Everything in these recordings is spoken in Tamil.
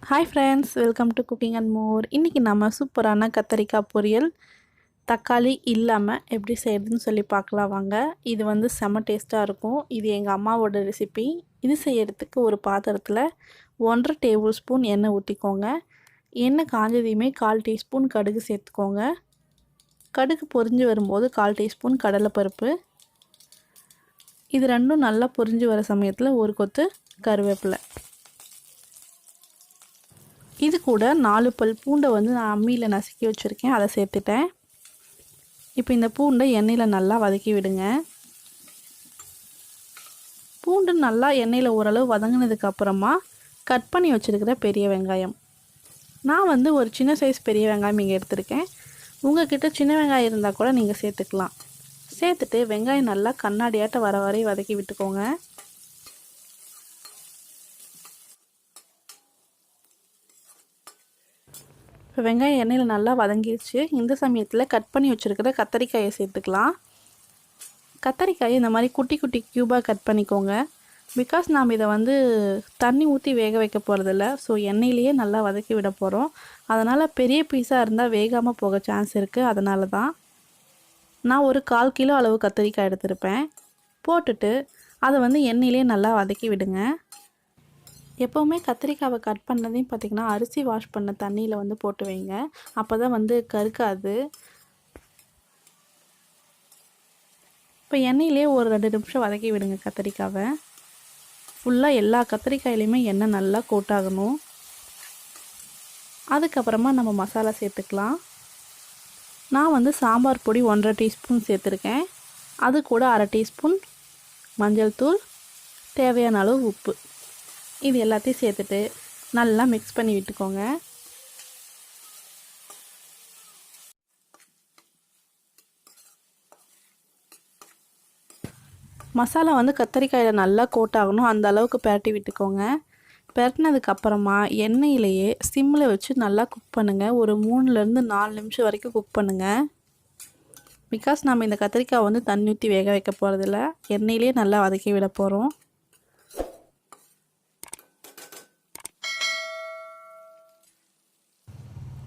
Hi friends, welcome to cooking and more. இன்றைக்கி நம்ம சூப்பரான கத்தரிக்காய் பொரியல் தக்காளி இல்லாமல் எப்படி செய்கிறதுன்னு சொல்லி பார்க்கலாம் வாங்க. இது வந்து செம்ம டேஸ்ட்டாக இருக்கும். இது எங்கள் அம்மாவோட ரெசிபி. இது செய்கிறதுக்கு ஒரு பாத்திரத்தில் 1.5 டேபிள் ஸ்பூன் எண்ணெய் ஊற்றிக்கோங்க. எண்ணெய் காஞ்சதையுமே 1/4 டீஸ்பூன் கடுகு சேர்த்துக்கோங்க. கடுகு பொரிஞ்சு வரும்போது 1/4 டீஸ்பூன் கடலைப்பருப்பு. இது ரெண்டும் நல்லா பொரிஞ்சு வர சமயத்தில் ஒரு கொத்து கருவேப்பிலை. இது கூட 4 பல் பூண்டை வந்து நான் அம்மியில் நசுக்கி வச்சுருக்கேன், அதை சேர்த்துட்டேன். இப்போ இந்த பூண்டை எண்ணெயில் நல்லா வதக்கி விடுங்க. பூண்டு நல்லா எண்ணெயில் ஓரளவு வதங்கினதுக்கப்புறமா கட் பண்ணி வச்சுருக்கிற பெரிய வெங்காயம். நான் வந்து ஒரு சின்ன சைஸ் பெரிய வெங்காயம் இங்கே எடுத்திருக்கேன். உங்கள்கிட்ட சின்ன வெங்காயம் இருந்தால் கூட நீங்கள் சேர்த்துக்கலாம். சேர்த்துட்டு வெங்காயம் நல்லா கண்ணாடியாட்ட வர வரை வதக்கி விட்டுக்கோங்க. இப்போ வெங்காயம் எண்ணெயில் நல்லா வதங்கிடுச்சு. இந்த சமயத்தில் கட் பண்ணி வச்சுருக்கிற கத்தரிக்காயை சேர்த்துக்கலாம். கத்தரிக்காயை இந்த மாதிரி குட்டி குட்டி க்யூபாக கட் பண்ணிக்கோங்க. பிகாஸ் நாம் இதை வந்து தண்ணி ஊற்றி வேக வைக்க போகிறதில்ல. ஸோ எண்ணெயிலேயே நல்லா வதக்கி விட போகிறோம். அதனால் பெரிய பீஸாக இருந்தால் வேகாமல் போக சான்ஸ் இருக்குது. அதனால தான் நான் ஒரு 1/4 கிலோ அளவு கத்தரிக்காய் எடுத்திருப்பேன். போட்டுட்டு அதை வந்து எண்ணெயிலே நல்லா வதக்கி விடுங்க. எப்போவுமே கத்திரிக்காவை கட் பண்ணதையும் பார்த்திங்கன்னா அரிசி வாஷ் பண்ண தண்ணியில் வந்து போட்டு வைங்க. அப்போ தான் வந்து கருக்காது. இப்போ எண்ணெயிலே ஒரு 2 நிமிஷம் வதக்கி விடுங்க கத்திரிக்காவை. ஃபுல்லாக எல்லா கத்திரிக்காயிலையுமே எண்ணெய் நல்லா கோட்டாகணும். அதுக்கப்புறமா நம்ம மசாலா சேர்த்துக்கலாம். நான் வந்து சாம்பார் பொடி 1.5 டீஸ்பூன் சேர்த்துருக்கேன். அது கூட 1/2 டீஸ்பூன் மஞ்சள் தூள், தேவையான அளவு உப்பு, இது எல்லாத்தையும் சேர்த்துட்டு நல்லா மிக்ஸ் பண்ணி விட்டுக்கோங்க. மசாலா வந்து கத்தரிக்காயில் நல்லா கோட் ஆகணும், அந்த அளவுக்கு பரட்டி விட்டுக்கோங்க. பரட்டினதுக்கப்புறமா எண்ணெயிலேயே சிம்மில் வச்சு நல்லா குக் பண்ணுங்கள். ஒரு 3லேருந்து 4 நிமிஷம் வரைக்கும் குக் பண்ணுங்கள். பிகாஸ் நம்ம இந்த கத்திரிக்காய் வந்து தண்ணி ஊற்றி வேக வைக்க போகிறதில்ல, எண்ணெயிலே நல்லா வதக்கி விட போகிறோம்.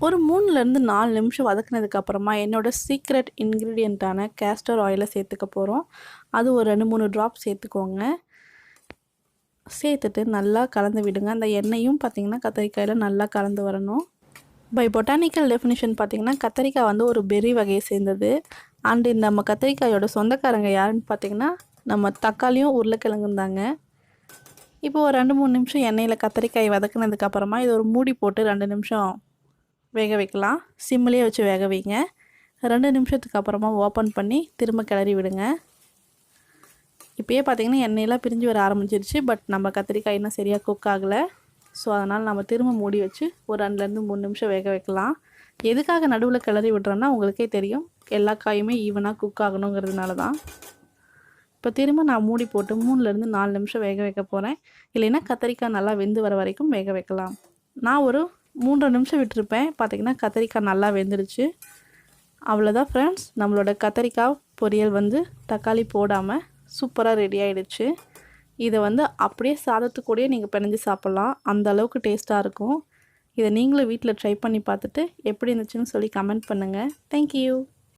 ஒரு 3லேருந்து 4 நிமிஷம் வதக்கினதுக்கப்புறமா என்னோடய சீக்ரெட் இன்க்ரீடியண்ட்டான கேஸ்டர் ஆயிலை சேர்த்துக்க போகிறோம். அது ஒரு 2-3 ட்ராப் சேர்த்துக்கோங்க. சேர்த்துட்டு நல்லா கலந்து விடுங்க. அந்த எண்ணெயும் பார்த்திங்கன்னா கத்தரிக்காயில் நல்லா கலந்து வரணும். பை பொட்டானிக்கல் டெஃபினிஷன் பார்த்திங்கன்னா கத்தரிக்காய் வந்து ஒரு பெர்ரி வகையை சேர்ந்தது. அண்டு இந்த நம்ம கத்தரிக்காயோட சொந்தக்காரங்க யாருன்னு பார்த்திங்கன்னா நம்ம தக்காளியும் உருளைக்கிழங்கும் தாங்க. இப்போ ஒரு 2-3 நிமிஷம் எண்ணெயில் கத்தரிக்காய் வதக்கினதுக்கப்புறமா இது ஒரு மூடி போட்டு 2 நிமிஷம் வேக வைக்கலாம். சிம்மிலே வச்சு வேக வைங்க. 2 நிமிஷத்துக்கு அப்புறமா ஓப்பன் பண்ணி திரும்ப கிளறி விடுங்க. இப்போயே பார்த்திங்கன்னா எண்ணெயெல்லாம் பிரிஞ்சு வர ஆரம்பிச்சிருச்சு. பட் நம்ம கத்திரிக்காய் இன்னும் சரியாக குக் ஆகலை. ஸோ அதனால் நம்ம திரும்ப மூடி வச்சு ஒரு 2லேருந்து 3 நிமிஷம் வேக வைக்கலாம். எதுக்காக நடுவில் கிளறி விடுறோன்னா உங்களுக்கே தெரியும், எல்லா காயுமே ஈவனாக குக் ஆகணுங்கிறதுனால தான். இப்போ திரும்ப நான் மூடி போட்டு 3லேருந்து 4 நிமிஷம் வேக வைக்க போகிறேன். இல்லைன்னா கத்திரிக்காய் நல்லா வெந்து வர வரைக்கும் வேக வைக்கலாம். நான் ஒரு 3 நிமிஷம் விட்டுருப்பேன். பார்த்திங்கன்னா கத்தரிக்காய் நல்லா வெந்துடுச்சு. அவ்வளோதான் ஃப்ரெண்ட்ஸ், நம்மளோட கத்தரிக்காய் பொரியல் வந்து தக்காளி போடாமல் சூப்பராக ரெடி ஆகிடுச்சு. இதை வந்து அப்படியே சாதத்துக்கூடயே நீங்கள் பிணைஞ்சு சாப்பிட்லாம், அந்த அளவுக்கு டேஸ்ட்டாக இருக்கும். இதை நீங்களும் வீட்டில் ட்ரை பண்ணி பார்த்துட்டு எப்படி இருந்துச்சுன்னு சொல்லி கமெண்ட் பண்ணுங்கள். தேங்க்யூ.